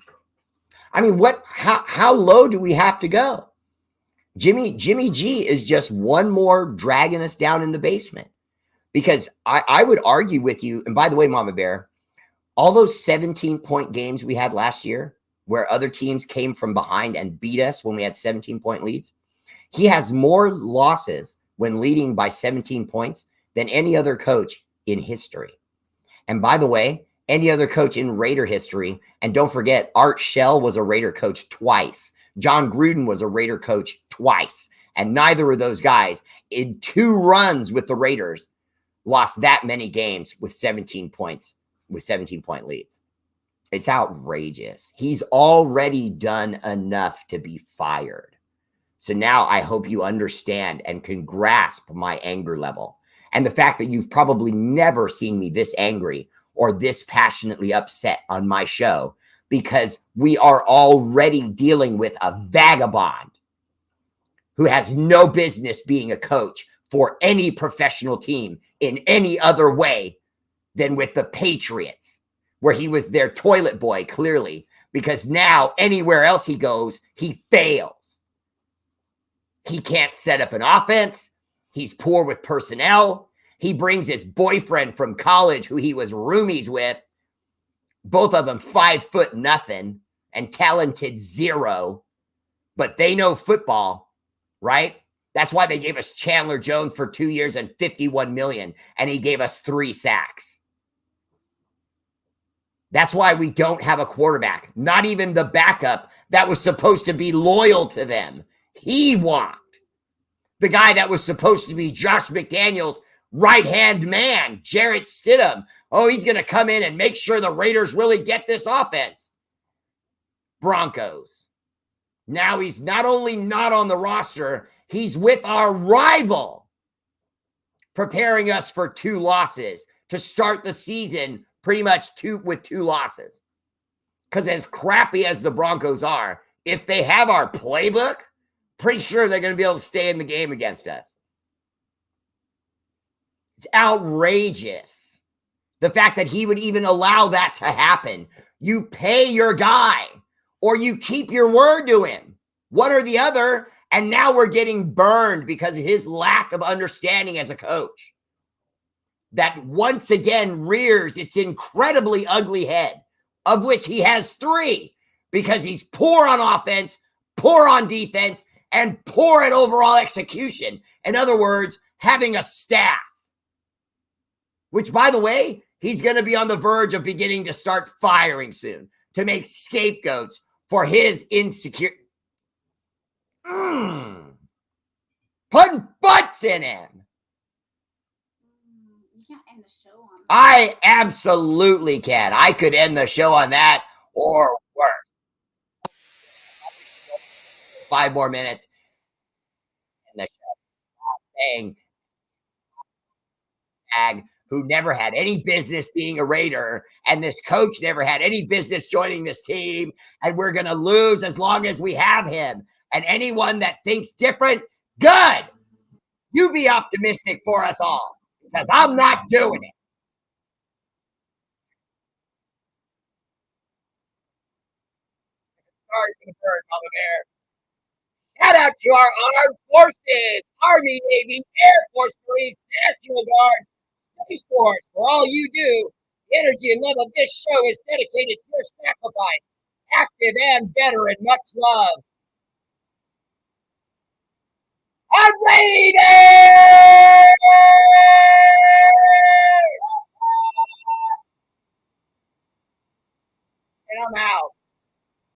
I mean, how low do we have to go? Jimmy G is just one more dragging us down in the basement, because I would argue with you. And by the way, Mama Bear, all those 17-point games we had last year where other teams came from behind and beat us when we had 17-point leads, he has more losses when leading by 17 points than any other coach in history. And by the way, any other coach in Raider history. And don't forget, Art Shell was a Raider coach twice. John Gruden was a Raider coach twice. And neither of those guys in 2 runs with the Raiders lost that many games with 17 points, with 17-point leads. It's outrageous. He's already done enough to be fired. So now I hope you understand and can grasp my anger level. And the fact that you've probably never seen me this angry or this passionately upset on my show, because we are already dealing with a vagabond who has no business being a coach for any professional team in any other way than with the Patriots, where he was their toilet boy, clearly, because now anywhere else he goes, he fails. He can't set up an offense. He's poor with personnel. He brings his boyfriend from college, who he was roomies with, both of them 5'0" and talented 0, but they know football, right? That's why they gave us Chandler Jones for 2 years and $51 million, and he gave us 3 sacks. That's why we don't have a quarterback, not even the backup that was supposed to be loyal to them. He walked. The guy that was supposed to be Josh McDaniels' right-hand man, Jarrett Stidham. Oh, he's going to come in and make sure the Raiders really get this offense. Broncos. Now he's not only not on the roster, he's with our rival, preparing us for 2 losses to start the season pretty much with 2 losses. Because as crappy as the Broncos are, if they have our playbook, pretty sure they're going to be able to stay in the game against us. It's outrageous. The fact that he would even allow that to happen. You pay your guy or you keep your word to him. One or the other. And now we're getting burned because of his lack of understanding as a coach. That once again rears its incredibly ugly head, of which he has 3, because he's poor on offense, poor on defense, and poor at overall execution. In other words, having a staff. Which, by the way, he's going to be on the verge of beginning to start firing soon to make scapegoats for his insecure. Putting butts in him. You can't end the show on that. I absolutely can. I could end the show on that or worse. 5 more minutes. And the show saying who never had any business being a Raider, and this coach never had any business joining this team, and we're going to lose as long as we have him. And anyone that thinks different, good. You be optimistic for us all, because I'm not doing it. Sorry for the bird, Mama Bear. Shout out to our armed forces, Army, Navy, Air Force, Marines, National Guard, Space Force. For all you do, the energy and love of this show is dedicated to your sacrifice, active and veteran. Much love. I'm Raiders! And I'm out.